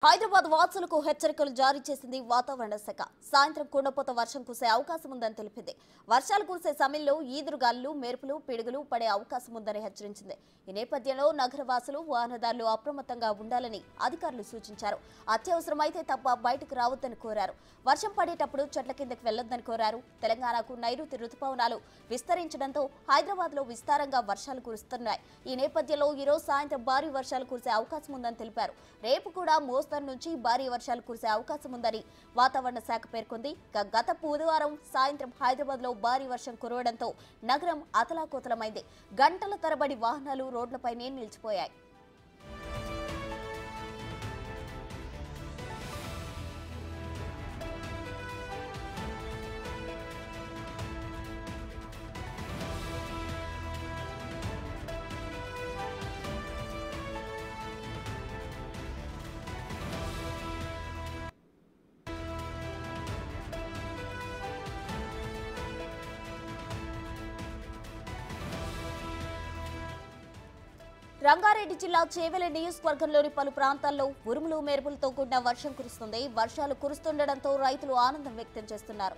హైదరాబాద్ వాసులకు హెచ్చరికలు జారీ చేసింది వాతావరణ శాఖ. సాయంత్రం కుండపోత వర్షం కురిసే అవకాశం ఉందని తెలిపింది. వర్షాలు కురిసే సమయంలో ఈదురుగాలులు, మెరుపులు, పిడుగులు పడే అవకాశం ఉందని హెచ్చరించింది. ఈ నేపథ్యంలో నగరవాసులు, వాహనదారులు అప్రమత్తంగా ఉండాలని అధికారులు సూచించారు. అత్యవసరమైతే తప్ప బయటకు రావద్దని కోరారు. వర్షం పడేటప్పుడు చెట్ల కిందకి వెళ్లొద్దని కోరారు. తెలంగాణకు నైరుతి రుతుపవనాలు విస్తరించడంతో హైదరాబాద్ లో విస్తారంగా వర్షాలు కురుస్తున్నాయి. ఈ నేపథ్యంలో ఈ రోజు సాయంత్రం భారీ వర్షాలు కురిసే అవకాశం ఉందని తెలిపారు. రేపు కూడా నుంచి భారీ వర్షాలు కురిసే అవకాశం ఉందని వాతావరణ శాఖ పేర్కొంది. గత బుధవారం సాయంత్రం హైదరాబాద్ లో భారీ వర్షం కురవడంతో నగరం అతలాకుతలమైంది. గంటల తరబడి వాహనాలు రోడ్లపైనే నిలిచిపోయాయి. రంగారెడ్డి జిల్లా చేవెళ్ల నియోజకవర్గంలోని పలు ప్రాంతాల్లో ఉరుములు, మెరుపులతో కూడిన వర్షం కురుస్తుంది. వర్షాలు కురుస్తుండటంతో రైతులు ఆనందం వ్యక్తం చేస్తున్నారు.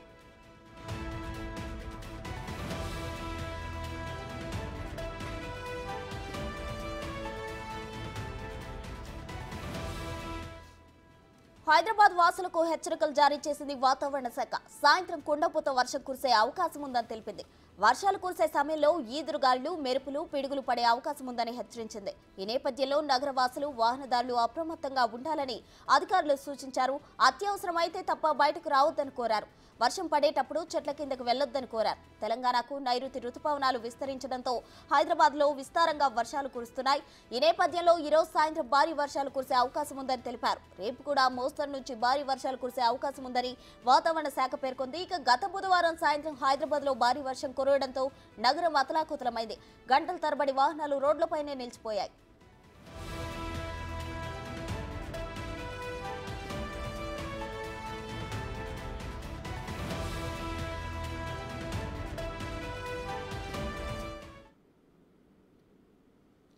హైదరాబాద్ వాసులకు హెచ్చరికలు జారీ చేసింది వాతావరణ శాఖ. సాయంత్రం కుండపోత వర్షం కురిసే అవకాశం ఉందని తెలిపింది. వర్షాలు కురిసే సమయంలో ఈదురుగాలులు, మెరుపులు, పిడుగులు పడే అవకాశం ఉందని హెచ్చరించింది. ఈ నేపథ్యంలో నగరవాసులు, వాహనదారులు అప్రమత్తంగా ఉండాలని అధికారులు సూచించారు. అత్యవసరమైతే తప్ప బయటకు రావద్దని కోరారు. వర్షం పడేటప్పుడు చెట్ల కిందకు వెళ్లొద్దని కోరారు. తెలంగాణకు నైరుతి రుతుపవనాలు విస్తరించడంతో హైదరాబాద్ లో విస్తారంగా వర్షాలు కురుస్తున్నాయి. ఈ నేపథ్యంలో ఈ రోజు సాయంత్రం భారీ వర్షాలు కురిసే అవకాశం ఉందని తెలిపారు. రేపు కూడా మోస్తరు నుంచి భారీ వర్షాలు కురిసే అవకాశం ఉందని వాతావరణ శాఖ పేర్కొంది. గత బుధవారం సాయంత్రం హైదరాబాద్ లో భారీ వర్షం కురవడంతో నగరం అతలాకుతలమైంది. గంటల తరబడి వాహనాలు రోడ్లపైనే నిలిచిపోయాయి.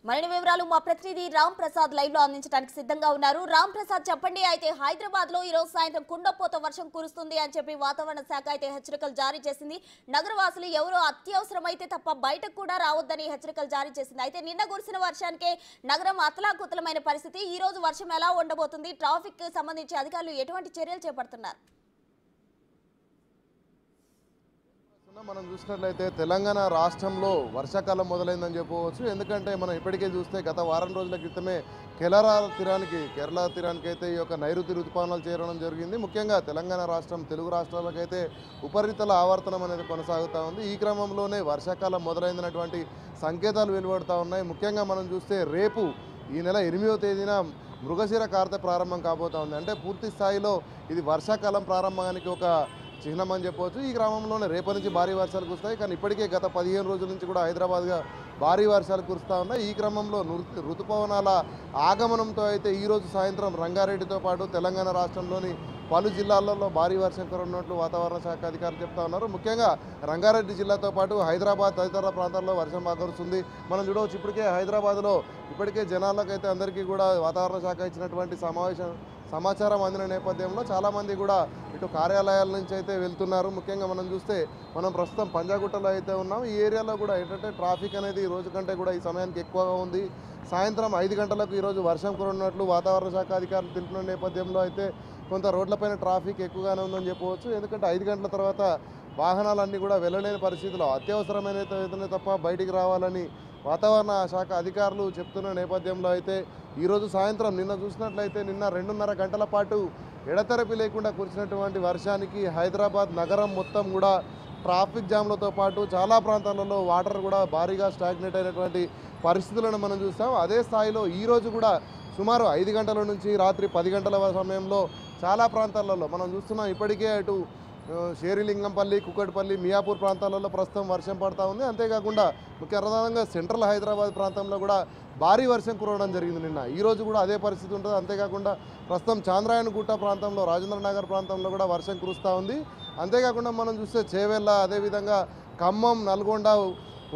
మరిన్ని వివరాలు మా ప్రతినిధి రామ్ ప్రసాద్ లైవ్ లో అందించడానికి సిద్ధంగా ఉన్నారు. రామ్ ప్రసాద్, చెప్పండి. అయితే హైదరాబాద్ లో ఈ రోజు సాయంత్రం కుండపోత వర్షం కురుస్తుంది అని చెప్పి వాతావరణ శాఖ అయితే హెచ్చరికలు జారీ చేసింది. నగరవాసులు ఎవరో అత్యవసరమైతే తప్ప బయటకు కూడా రావద్దని హెచ్చరికలు జారీ చేసింది. అయితే నిన్న కురిసిన వర్షానికే నగరం అతలాకుతలమైన పరిస్థితి. ఈ రోజు వర్షం ఎలా ఉండబోతుంది? ట్రాఫిక్ కి సంబంధించి అధికారులు ఎటువంటి చర్యలు చేపడుతున్నారు? మనం చూసినట్లయితే తెలంగాణ రాష్ట్రంలో వర్షాకాలం మొదలైందని చెప్పవచ్చు. ఎందుకంటే మనం ఇప్పటికే చూస్తే గత వారం రోజుల క్రితమే కేరళ తీరానికి అయితే ఈ యొక్క నైరుతి ఋతుపవనాలు చేరడం జరిగింది. ముఖ్యంగా తెలంగాణ రాష్ట్రం, తెలుగు రాష్ట్రాలకైతే ఉపరితల ఆవర్తనం అనేది కొనసాగుతూ ఉంది. ఈ క్రమంలోనే వర్షాకాలం మొదలైనటువంటి సంకేతాలు వెలువడుతూ ఉన్నాయి. ముఖ్యంగా మనం చూస్తే రేపు ఈ నెల 8వ తేదీన మృగశిర కార్తె ప్రారంభం కాబోతా ఉంది. అంటే పూర్తి స్థాయిలో ఇది వర్షాకాలం ప్రారంభానికి ఒక చిహ్నం అని చెప్పవచ్చు. ఈ గ్రామంలోనే రేపటి నుంచి భారీ వర్షాలు కురుస్తాయి. కానీ ఇప్పటికే గత 15 రోజుల నుంచి కూడా హైదరాబాద్గా భారీ వర్షాలు కురుస్తూ ఉన్నాయి. ఈ క్రమంలో ఋతుపవనాల ఆగమనంతో అయితే ఈరోజు సాయంత్రం రంగారెడ్డితో పాటు తెలంగాణ రాష్ట్రంలోని పలు జిల్లాలలో భారీ వర్షం కురనున్నట్లు వాతావరణ శాఖ అధికారులు చెప్తా ఉన్నారు. ముఖ్యంగా రంగారెడ్డి జిల్లాతో పాటు హైదరాబాద్ తదితర ప్రాంతాల్లో వర్షం బాగా కురుస్తుంది. మనం చూడవచ్చు, ఇప్పటికే హైదరాబాద్లో ఇప్పటికే జనాలకైతే అందరికీ కూడా వాతావరణ శాఖ ఇచ్చినటువంటి సమాచారం అందిన నేపథ్యంలో చాలామంది కూడా ఇటు కార్యాలయాల నుంచి అయితే వెళ్తున్నారు. ముఖ్యంగా మనం చూస్తే మనం ప్రస్తుతం పంజాగుట్టలో అయితే ఉన్నాం. ఈ ఏరియాలో కూడా ఏంటంటే ట్రాఫిక్ అనేది ఈ రోజు కంటే కూడా ఈ సమయానికి ఎక్కువగా ఉంది. సాయంత్రం 5 గంటలకు ఈరోజు వర్షం కురనున్నట్లు వాతావరణ శాఖ అధికారులు తెలిపిన నేపథ్యంలో అయితే కొంత రోడ్లపైన ట్రాఫిక్ ఎక్కువగానే ఉందని చెప్పవచ్చు. ఎందుకంటే 5 గంటల తర్వాత వాహనాలన్నీ కూడా వెళ్ళలేని పరిస్థితిలో అత్యవసరమైన తప్ప బయటికి రావాలని వాతావరణ శాఖ అధికారులు చెప్తున్న నేపథ్యంలో అయితే ఈరోజు సాయంత్రం నిన్న చూసినట్లయితే నిన్న 2.5 గంటల పాటు ఎడతెరపి లేకుండా కురిసినటువంటి వర్షానికి హైదరాబాద్ నగరం మొత్తం కూడా ట్రాఫిక్ జామ్లతో పాటు చాలా ప్రాంతాలలో వాటర్ కూడా భారీగా స్టాగ్నేట్ అయినటువంటి పరిస్థితులను మనం చూస్తాం. అదే స్థాయిలో ఈరోజు కూడా సుమారు 5 గంటల నుంచి రాత్రి 10 గంటల సమయంలో చాలా ప్రాంతాలలో మనం చూస్తున్నాం. ఇప్పటికే అటు షేరిలింగంపల్లి, కుక్కట్పల్లి, మియాపూర్ ప్రాంతాలలో ప్రస్తుతం వర్షం పడుతూ ఉంది. అంతేకాకుండా ముఖ్య ప్రధానంగా సెంట్రల్ హైదరాబాద్ ప్రాంతంలో కూడా భారీ వర్షం కురవడం జరిగింది నిన్న. ఈరోజు కూడా అదే పరిస్థితి ఉంటుంది. అంతేకాకుండా ప్రస్తుతం చాంద్రాయణగుట్ట ప్రాంతంలో, రాజేంద్ర నగర్ ప్రాంతంలో కూడా వర్షం కురుస్తూ ఉంది. అంతేకాకుండా మనం చూస్తే చేవెళ్ళ, అదేవిధంగా ఖమ్మం, నల్గొండ,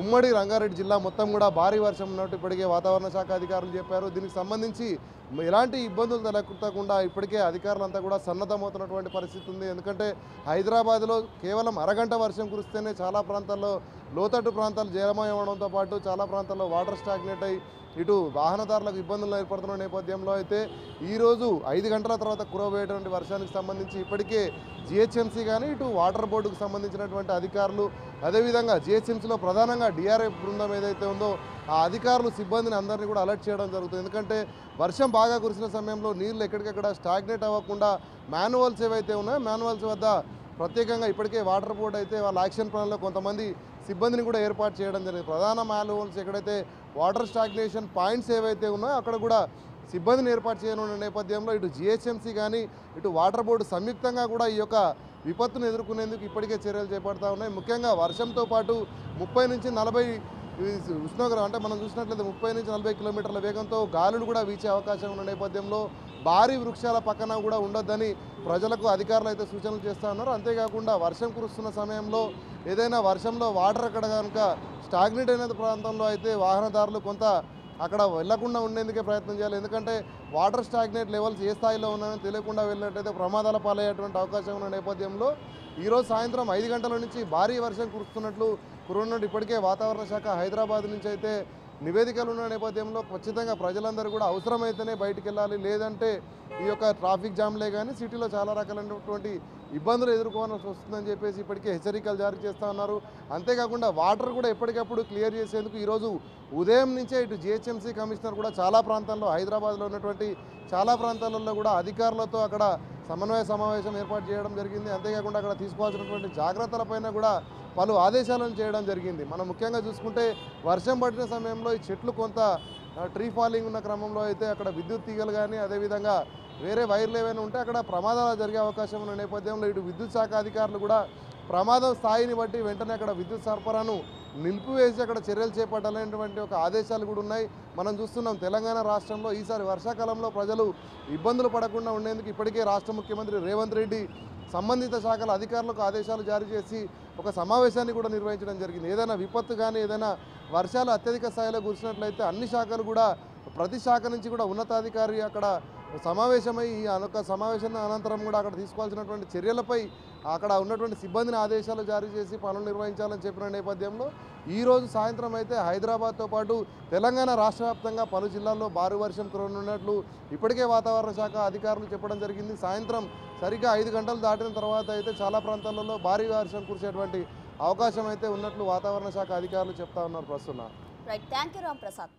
ఉమ్మడి రంగారెడ్డి జిల్లా మొత్తం కూడా భారీ వర్షం ఉన్నట్టు ఇప్పటికే వాతావరణ శాఖ అధికారులు చెప్పారు. దీనికి సంబంధించి ఎలాంటి ఇబ్బందులు తలెత్తకుండా ఇప్పటికే అధికారులంతా కూడా సన్నద్ధమవుతున్నటువంటి పరిస్థితి ఉంది. ఎందుకంటే హైదరాబాద్లో కేవలం అరగంట వర్షం కురిస్తేనే చాలా ప్రాంతాల్లో లోతట్టు ప్రాంతాలు జలమయం అవడంతో పాటు చాలా ప్రాంతాల్లో వాటర్ స్టాగ్నేట్ అయ్యి ఇటు వాహనదారులకు ఇబ్బందులు ఏర్పడుతున్న నేపథ్యంలో అయితే ఈరోజు 5 గంటల తర్వాత కురవబోయేటువంటి వర్షానికి సంబంధించి ఇప్పటికే జిహెచ్ఎంసీ కానీ ఇటు వాటర్ బోర్డుకు సంబంధించినటువంటి అధికారులు అదేవిధంగా జిహెచ్ఎంసీలో ప్రధానంగా డిఆర్ఎఫ్ బృందం ఏదైతే ఉందో ఆ అధికారులు సిబ్బందిని అందరినీ కూడా అలర్ట్ చేయడం జరుగుతుంది. ఎందుకంటే వర్షం బాగా కురిసిన సమయంలో నీళ్లు ఎక్కడికెక్కడ స్టాగ్నేట్ అవ్వకుండా మాన్యువల్స్ ఏవైతే ఉన్నాయో మాన్యువల్స్ వద్ద ప్రత్యేకంగా ఇప్పటికే వాటర్ బోర్డు అయితే వాళ్ళ యాక్షన్ ప్లాన్లో కొంతమంది సిబ్బందిని కూడా ఏర్పాటు చేయడం జరిగింది. ప్రధాన మాన్యువల్స్ ఎక్కడైతే వాటర్ స్టాగ్నేషన్ పాయింట్స్ ఏవైతే ఉన్నాయో అక్కడ కూడా సిబ్బందిని ఏర్పాటు చేయనున్న నేపథ్యంలో ఇటు జిహెచ్ఎంసీ కానీ ఇటు వాటర్ బోర్డు సంయుక్తంగా కూడా ఈ యొక్క విపత్తును ఎదుర్కొనేందుకు ఇప్పటికే చర్యలు చేపడతా ఉన్నాయి. ముఖ్యంగా వర్షంతో పాటు 30 నుంచి 40 ఉష్ణోగ్రత అంటే మనం చూసినట్లయితే 30 నుంచి 40 కిలోమీటర్ల వేగంతో గాలులు కూడా వీచే అవకాశం ఉన్న నేపథ్యంలో భారీ వృక్షాల పక్కన కూడా ఉండొద్దని ప్రజలకు అధికారులు అయితే సూచనలు చేస్తూ ఉన్నారు. అంతేకాకుండా వర్షం కురుస్తున్న సమయంలో ఏదైనా వర్షంలో వాటర్ అక్కడ కనుక స్టాగ్నేట్ అయిన ప్రాంతంలో అయితే వాహనదారులు కొంత అక్కడ వెళ్లకుండా ఉండేందుకే ప్రయత్నం చేయాలి. ఎందుకంటే వాటర్ స్టాగ్నేట్ లెవెల్స్ ఏ స్థాయిలో ఉన్నాయని తెలియకుండా వెళ్ళినట్టయితే ప్రమాదాల పాలయ్యేటువంటి అవకాశం ఉన్న నేపథ్యంలో ఈరోజు సాయంత్రం 5 గంటల నుంచి భారీ వర్షం కురుస్తున్నట్లు ఇప్పటికే వాతావరణ శాఖ హైదరాబాద్ నుంచి అయితే నివేదికలు ఉన్న నేపథ్యంలో ఖచ్చితంగా ప్రజలందరూ కూడా అవసరమైతేనే బయటికి వెళ్ళాలి, లేదంటే ఈ యొక్క ట్రాఫిక్ జామ్లే కానీ సిటీలో చాలా రకాలైనటువంటి ఇబ్బందులు ఎదుర్కోవాల్సి వస్తుందని చెప్పేసి ఇప్పటికే హెచ్చరికలు జారీ చేస్తూ ఉన్నారు. అంతేకాకుండా వాటర్ కూడా ఎప్పటికప్పుడు క్లియర్ చేసేందుకు ఈరోజు ఉదయం నుంచే ఇటు జిహెచ్ఎంసీ కమిషనర్ కూడా చాలా ప్రాంతాల్లో హైదరాబాద్లో ఉన్నటువంటి చాలా ప్రాంతాలలో కూడా అధికారులతో అక్కడ సమన్వయ సమావేశం ఏర్పాటు చేయడం జరిగింది. అంతేకాకుండా అక్కడ తీసుకోవాల్సినటువంటి జాగ్రత్తలపైన కూడా పలు ఆదేశాలను చేయడం జరిగింది. మనం ముఖ్యంగా చూసుకుంటే వర్షం పడిన సమయంలో ఈ చెట్లు కొంత ట్రీ ఫాలింగ్ ఉన్న క్రమంలో అయితే అక్కడ విద్యుత్ తీగలు కానీ అదేవిధంగా వేరే వైర్లు ఏవైనా ఉంటే అక్కడ ప్రమాదాలు జరిగే అవకాశం ఉన్న నేపథ్యంలో ఇటు విద్యుత్ శాఖ అధికారులు కూడా ప్రమాదం స్థాయిని బట్టి వెంటనే అక్కడ విద్యుత్ సరఫరాను నిలిపివేసి అక్కడ చర్యలు చేపట్టాలనేటువంటి ఒక ఆదేశాలు కూడా ఉన్నాయి. మనం చూస్తున్నాం తెలంగాణ రాష్ట్రంలో ఈసారి వర్షాకాలంలో ప్రజలు ఇబ్బందులు పడకుండా ఉండేందుకు ఇప్పటికే రాష్ట్ర ముఖ్యమంత్రి రేవంత్ రెడ్డి సంబంధిత శాఖల అధికారులకు ఆదేశాలు జారీ చేసి ఒక సమావేశాన్ని కూడా నిర్వహించడం జరిగింది. ఏదైనా విపత్తు కానీ ఏదైనా వర్షాలు అత్యధిక స్థాయిలో కురిసినట్లయితే అన్ని శాఖలు కూడా ప్రతి శాఖ నుంచి కూడా ఉన్నతాధికారి అక్కడ సమావేశమై ఈ సమావేశం అనంతరం కూడా అక్కడ తీసుకోవాల్సినటువంటి చర్యలపై అక్కడ ఉన్నటువంటి సిబ్బందిని ఆదేశాలు జారీ చేసి పనులు నిర్వహించాలని చెప్పిన నేపథ్యంలో ఈరోజు సాయంత్రం అయితే హైదరాబాద్తో పాటు తెలంగాణ రాష్ట్ర వ్యాప్తంగా పలు జిల్లాల్లో భారీ వర్షం కురవనున్నట్లు ఇప్పటికే వాతావరణ శాఖ అధికారులు చెప్పడం జరిగింది. సాయంత్రం సరిగ్గా 5 గంటలు దాటిన తర్వాత అయితే చాలా ప్రాంతాలలో భారీ వర్షం కురిసేటువంటి అవకాశం అయితే ఉన్నట్లు వాతావరణ శాఖ అధికారులు చెప్తా ఉన్నారు. ప్రస్తుతం right, thank you Ram Prasad.